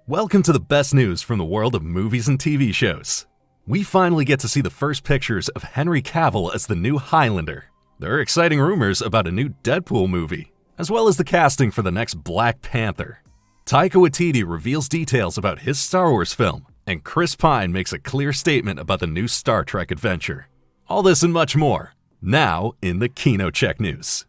Welcome to the best news from the world of movies and TV shows. We finally get to see the first pictures of Henry Cavill as the new Highlander. There are exciting rumors about a new Deadpool movie, as well as the casting for the next Black Panther. Taika Waititi reveals details about his Star Wars film, and Chris Pine makes a clear statement about the new Star Trek adventure. All this and much more, now in the KinoCheck news.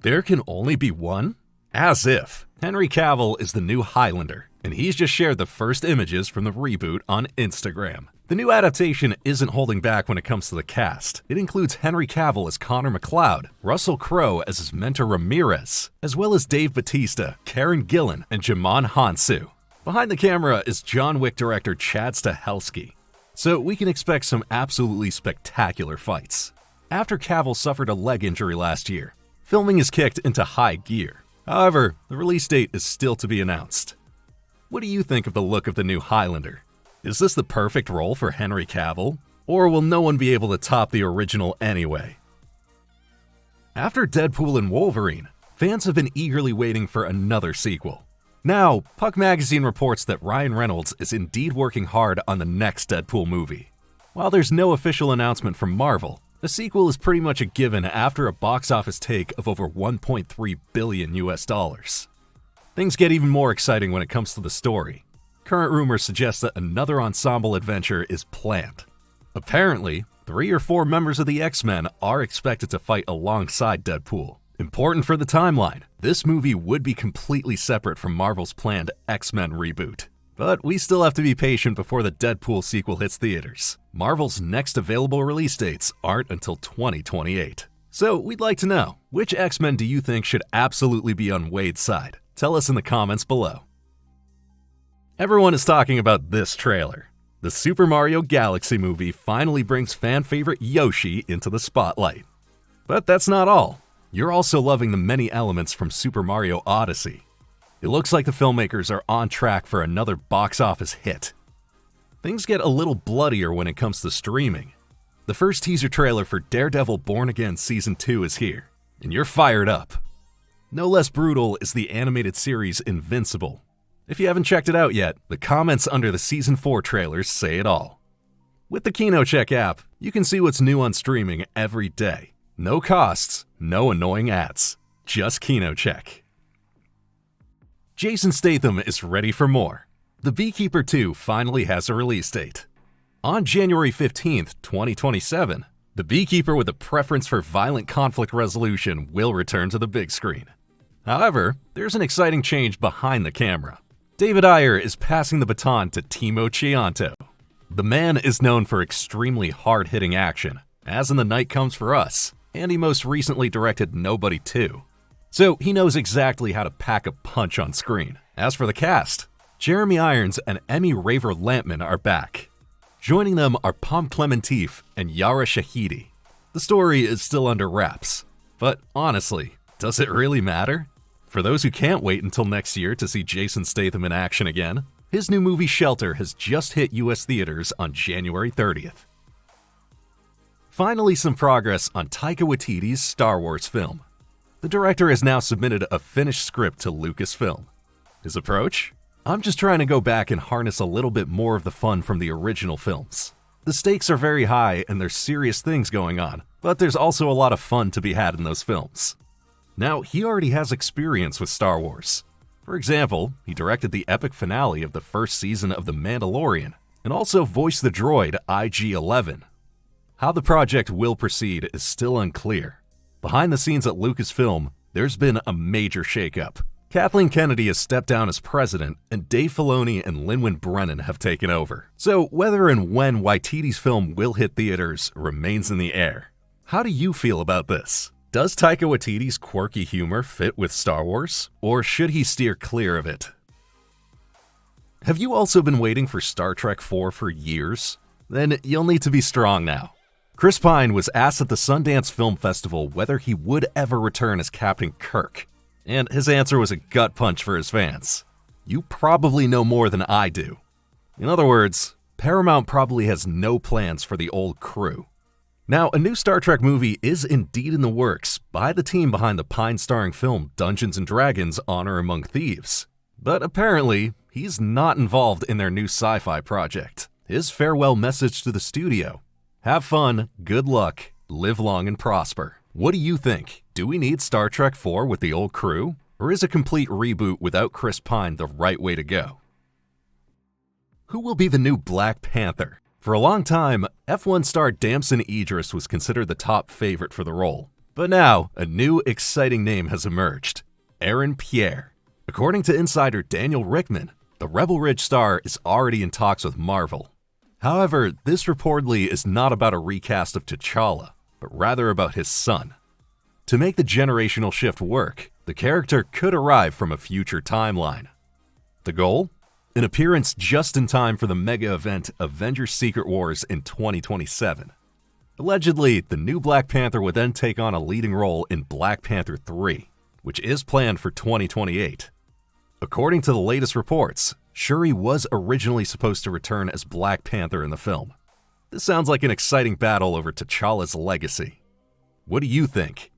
There can only be one? As if. Henry Cavill is the new Highlander, and he's just shared the first images from the reboot on Instagram. The new adaptation isn't holding back when it comes to the cast. It includes Henry Cavill as Connor McLeod, Russell Crowe as his mentor Ramirez, as well as Dave Bautista, Karen Gillan, and Djimon Hounsou. Behind the camera is John Wick director Chad Stahelski. So we can expect some absolutely spectacular fights. After Cavill suffered a leg injury last year, filming is kicked into high gear. However, the release date is still to be announced. What do you think of the look of the new Highlander? Is this the perfect role for Henry Cavill? Or will no one be able to top the original anyway? After Deadpool and Wolverine, fans have been eagerly waiting for another sequel. Now, Puck Magazine reports that Ryan Reynolds is indeed working hard on the next Deadpool movie. While there's no official announcement from Marvel, the sequel is pretty much a given after a box office take of over $1.3 billion. Things get even more exciting when it comes to the story. Current rumors suggest that another ensemble adventure is planned. Apparently, 3 or 4 members of the X-Men are expected to fight alongside Deadpool. Important for the timeline, this movie would be completely separate from Marvel's planned X-Men reboot. But we still have to be patient before the Deadpool sequel hits theaters. Marvel's next available release dates aren't until 2028. So we'd like to know, which X-Men do you think should absolutely be on Wade's side? Tell us in the comments below. Everyone is talking about this trailer. The Super Mario Galaxy movie finally brings fan favorite Yoshi into the spotlight. But that's not all. You're also loving the many elements from Super Mario Odyssey. It looks like the filmmakers are on track for another box office hit. Things get a little bloodier when it comes to streaming. The first teaser trailer for Daredevil Born Again Season 2 is here, and you're fired up. No less brutal is the animated series Invincible. If you haven't checked it out yet, the comments under the Season 4 trailers say it all. With the KinoCheck app, you can see what's new on streaming every day. No costs, no annoying ads, just KinoCheck. Jason Statham is ready for more. The Beekeeper 2 finally has a release date. On January 15th, 2027, the Beekeeper with a preference for violent conflict resolution will return to the big screen. However, there's an exciting change behind the camera. David Ayer is passing the baton to Timo Chianto. The man is known for extremely hard-hitting action, as in The Night Comes for Us, and he most recently directed Nobody 2. So he knows exactly how to pack a punch on screen. As for the cast, Jeremy Irons and Emmy Raver Lampman are back. Joining them are Pom Klementif and Yara Shahidi. The story is still under wraps, but honestly, does it really matter? For those who can't wait until next year to see Jason Statham in action again, his new movie Shelter has just hit US theaters on January 30th. Finally, some progress on Taika Waititi's Star Wars film. The director has now submitted a finished script to Lucasfilm. His approach? I'm just trying to go back and harness a little bit more of the fun from the original films. The stakes are very high and there's serious things going on, but there's also a lot of fun to be had in those films. Now, he already has experience with Star Wars. For example, he directed the epic finale of the first season of The Mandalorian, and also voiced the droid IG-11. How the project will proceed is still unclear. Behind the scenes at Lucasfilm, there's been a major shakeup. Kathleen Kennedy has stepped down as president, and Dave Filoni and Lin-Manuel Brennan have taken over. So whether and when Waititi's film will hit theaters remains in the air. How do you feel about this? Does Taika Waititi's quirky humor fit with Star Wars, or should he steer clear of it? Have you also been waiting for Star Trek 4 for years? Then you'll need to be strong now. Chris Pine was asked at the Sundance Film Festival whether he would ever return as Captain Kirk, and his answer was a gut punch for his fans. You probably know more than I do. In other words, Paramount probably has no plans for the old crew. Now, a new Star Trek movie is indeed in the works by the team behind the Pine-starring film Dungeons & Dragons: Honor Among Thieves. But apparently, he's not involved in their new sci-fi project. His farewell message to the studio: have fun, good luck, live long and prosper. What do you think? Do we need Star Trek 4 with the old crew? Or is a complete reboot without Chris Pine the right way to go? Who will be the new Black Panther? For a long time, F1 star Damson Idris was considered the top favorite for the role. But now, a new exciting name has emerged: Aaron Pierre. According to insider Daniel Rickman, the Rebel Ridge star is already in talks with Marvel. However, this reportedly is not about a recast of T'Challa, but rather about his son. To make the generational shift work, the character could arrive from a future timeline. The goal? An appearance just in time for the mega event Avengers: Secret Wars in 2027. Allegedly, the new Black Panther would then take on a leading role in Black Panther 3, which is planned for 2028. According to the latest reports, Shuri was originally supposed to return as Black Panther in the film. This sounds like an exciting battle over T'Challa's legacy. What do you think?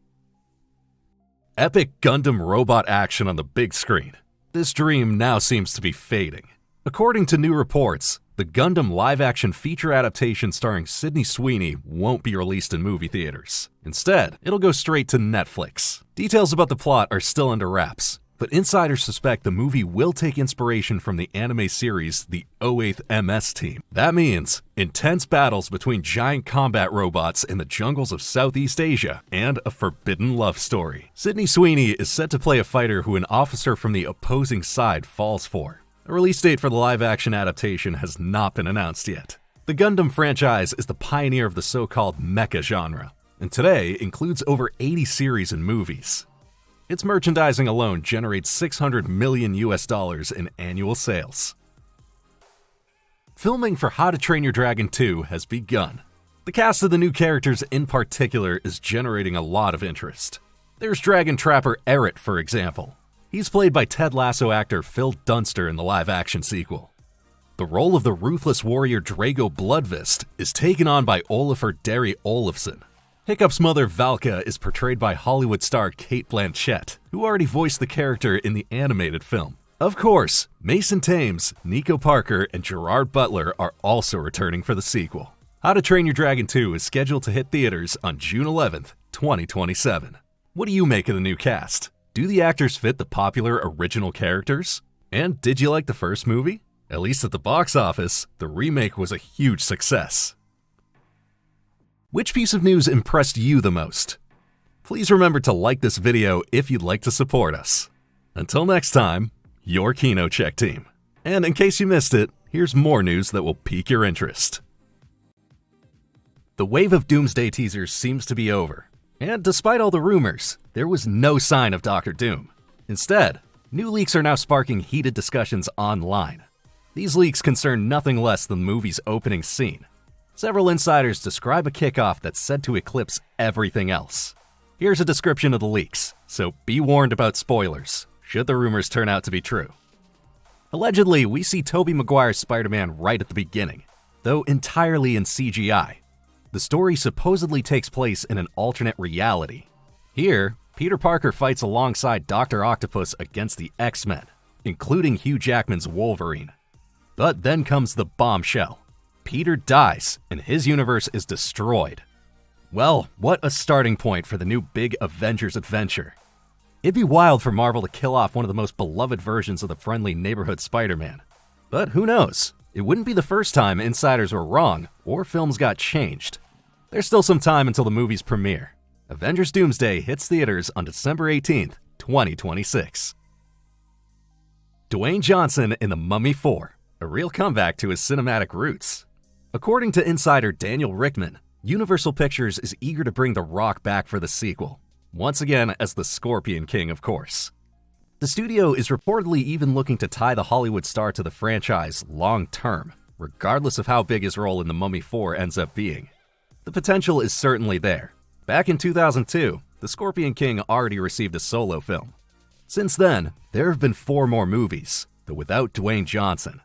Epic Gundam robot action on the big screen. This dream now seems to be fading. According to new reports, the Gundam live-action feature adaptation starring Sydney Sweeney won't be released in movie theaters. Instead, it'll go straight to Netflix. Details about the plot are still under wraps, but insiders suspect the movie will take inspiration from the anime series The 08th MS Team. That means intense battles between giant combat robots in the jungles of Southeast Asia and a forbidden love story. Sydney Sweeney is set to play a fighter who an officer from the opposing side falls for. A release date for the live-action adaptation has not been announced yet. The Gundam franchise is the pioneer of the so-called mecha genre, and today includes over 80 series and movies. Its merchandising alone generates $600 million in annual sales. Filming for How to Train Your Dragon 2 has begun. The cast of the new characters in particular is generating a lot of interest. There's Dragon Trapper Eret, for example. He's played by Ted Lasso actor Phil Dunster in the live-action sequel. The role of the ruthless warrior Drago Bloodfist is taken on by Olafur Darri Olafsson. Hiccup's mother Valka is portrayed by Hollywood star Cate Blanchett, who already voiced the character in the animated film. Of course, Mason Thames, Nico Parker, and Gerard Butler are also returning for the sequel. How to Train Your Dragon 2 is scheduled to hit theaters on June 11th, 2027. What do you make of the new cast? Do the actors fit the popular original characters? And did you like the first movie? At least at the box office, the remake was a huge success. Which piece of news impressed you the most? Please remember to like this video if you'd like to support us. Until next time, your KinoCheck team. And in case you missed it, here's more news that will pique your interest. The wave of Doomsday teasers seems to be over. And despite all the rumors, there was no sign of Dr. Doom. Instead, new leaks are now sparking heated discussions online. These leaks concern nothing less than the movie's opening scene. Several insiders describe a kickoff that's said to eclipse everything else. Here's a description of the leaks, so be warned about spoilers, should the rumors turn out to be true. Allegedly, we see Tobey Maguire's Spider-Man right at the beginning, though entirely in CGI. The story supposedly takes place in an alternate reality. Here, Peter Parker fights alongside Dr. Octopus against the X-Men, including Hugh Jackman's Wolverine. But then comes the bombshell. Peter dies, and his universe is destroyed. Well, what a starting point for the new big Avengers adventure. It'd be wild for Marvel to kill off one of the most beloved versions of the friendly neighborhood Spider-Man. But who knows? It wouldn't be the first time insiders were wrong or films got changed. There's still some time until the movie's premiere. Avengers Doomsday hits theaters on December 18th, 2026. Dwayne Johnson in The Mummy 4, a real comeback to his cinematic roots. According to insider Daniel Rickman, Universal Pictures is eager to bring The Rock back for the sequel, once again as the Scorpion King, of course. The studio is reportedly even looking to tie the Hollywood star to the franchise long-term, regardless of how big his role in The Mummy 4 ends up being. The potential is certainly there. Back in 2002, the Scorpion King already received a solo film. Since then, there have been 4 more movies, though without Dwayne Johnson.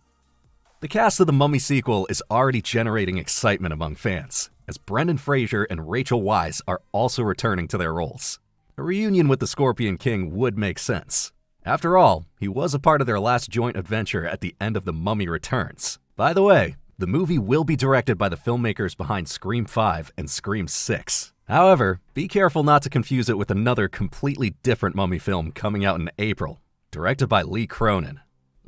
The cast of the Mummy sequel is already generating excitement among fans, as Brendan Fraser and Rachel Weisz are also returning to their roles. A reunion with the Scorpion King would make sense. After all, he was a part of their last joint adventure at the end of The Mummy Returns. By the way, the movie will be directed by the filmmakers behind Scream 5 and Scream 6. However, be careful not to confuse it with another completely different Mummy film coming out in April, directed by Lee Cronin.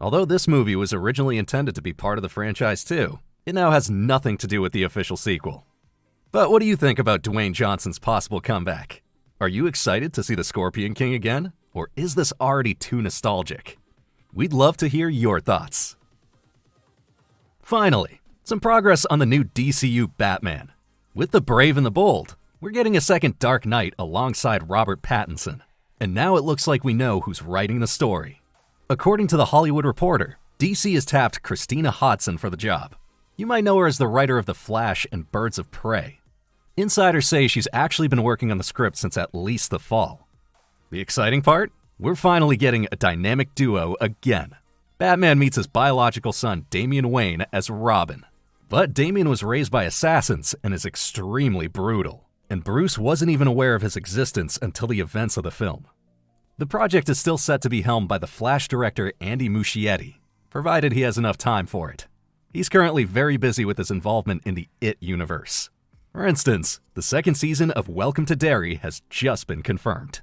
Although this movie was originally intended to be part of the franchise too, it now has nothing to do with the official sequel. But what do you think about Dwayne Johnson's possible comeback? Are you excited to see the Scorpion King again? Or is this already too nostalgic? We'd love to hear your thoughts. Finally, some progress on the new DCU Batman. With The Brave and the Bold, we're getting a second Dark Knight alongside Robert Pattinson. And now it looks like we know who's writing the story. According to The Hollywood Reporter, DC has tapped Christina Hodson for the job. You might know her as the writer of The Flash and Birds of Prey. Insiders say she's actually been working on the script since at least the fall. The exciting part? We're finally getting a dynamic duo again. Batman meets his biological son Damian Wayne as Robin. But Damian was raised by assassins and is extremely brutal, and Bruce wasn't even aware of his existence until the events of the film. The project is still set to be helmed by the Flash director Andy Muschietti, provided he has enough time for it. He's currently very busy with his involvement in the It universe. For instance, the second season of Welcome to Derry has just been confirmed.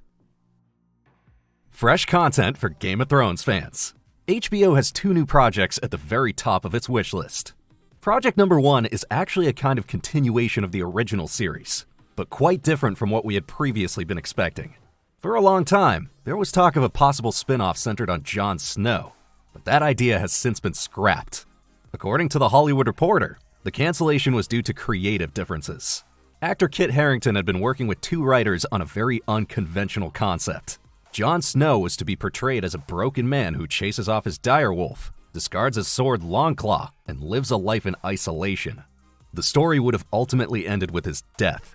Fresh content for Game of Thrones fans. HBO has 2 new projects at the very top of its wish list. Project number 1 is actually a kind of continuation of the original series, but quite different from what we had previously been expecting. For a long time, there was talk of a possible spin-off centered on Jon Snow, but that idea has since been scrapped. According to The Hollywood Reporter, the cancellation was due to creative differences. Actor Kit Harington had been working with 2 writers on a very unconventional concept. Jon Snow was to be portrayed as a broken man who chases off his direwolf, discards his sword Longclaw, and lives a life in isolation. The story would have ultimately ended with his death.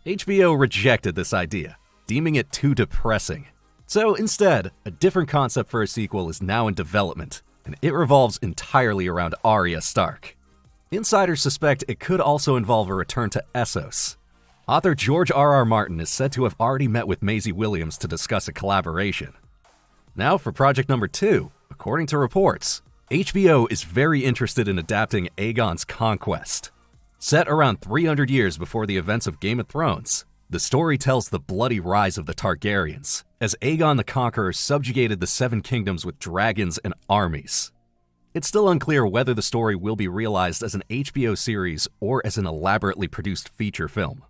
HBO rejected this idea, deeming it too depressing. So instead, a different concept for a sequel is now in development, and it revolves entirely around Arya Stark. Insiders suspect it could also involve a return to Essos. Author George R.R. Martin is said to have already met with Maisie Williams to discuss a collaboration. Now for project number 2, according to reports, HBO is very interested in adapting Aegon's Conquest. Set around 300 years before the events of Game of Thrones, the story tells the bloody rise of the Targaryens, as Aegon the Conqueror subjugated the 7 kingdoms with dragons and armies. It's still unclear whether the story will be realized as an HBO series or as an elaborately produced feature film.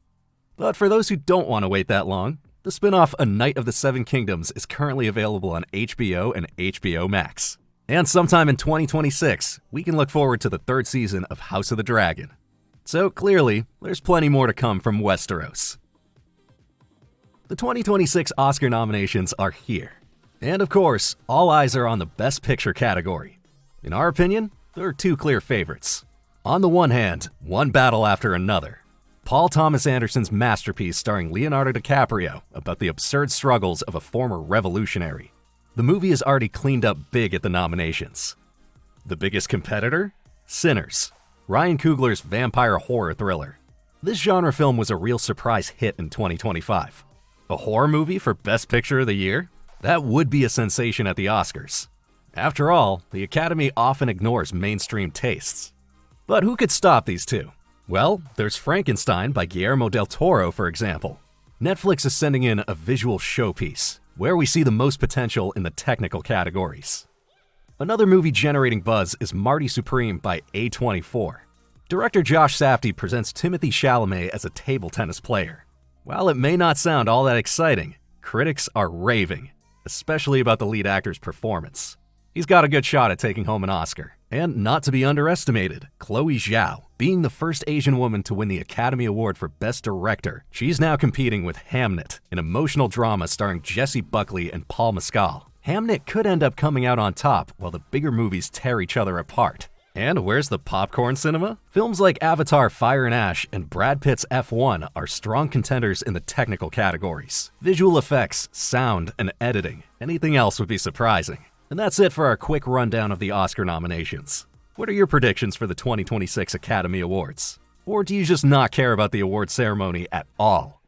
But for those who don't want to wait that long, the spin-off A Knight of the Seven Kingdoms is currently available on HBO and HBO Max. And sometime in 2026, we can look forward to the 3rd season of House of the Dragon. So clearly, there's plenty more to come from Westeros. The 2026 Oscar nominations are here. And of course, all eyes are on the Best Picture category. In our opinion, there are 2 clear favorites. On the one hand, one battle after another. Paul Thomas Anderson's masterpiece starring Leonardo DiCaprio about the absurd struggles of a former revolutionary. The movie has already cleaned up big at the nominations. The biggest competitor? Sinners, Ryan Coogler's vampire horror thriller. This genre film was a real surprise hit in 2025. A horror movie for Best Picture of the Year? That would be a sensation at the Oscars. After all, the Academy often ignores mainstream tastes. But who could stop these 2? Well, there's Frankenstein by Guillermo del Toro, for example. Netflix is sending in a visual showpiece, where we see the most potential in the technical categories. Another movie generating buzz is Marty Supreme by A24. Director Josh Safdie presents Timothée Chalamet as a table tennis player. While it may not sound all that exciting, critics are raving, especially about the lead actor's performance. He's got a good shot at taking home an Oscar. And not to be underestimated, Chloe Zhao, being the first Asian woman to win the Academy Award for Best Director, she's now competing with Hamnet, an emotional drama starring Jessie Buckley and Paul Mescal. Hamnet could end up coming out on top while the bigger movies tear each other apart. And where's the popcorn cinema? Films like Avatar: Fire and Ash and Brad Pitt's F1 are strong contenders in the technical categories. Visual effects, sound, and editing. Anything else would be surprising. And that's it for our quick rundown of the Oscar nominations. What are your predictions for the 2026 Academy Awards? Or do you just not care about the award ceremony at all?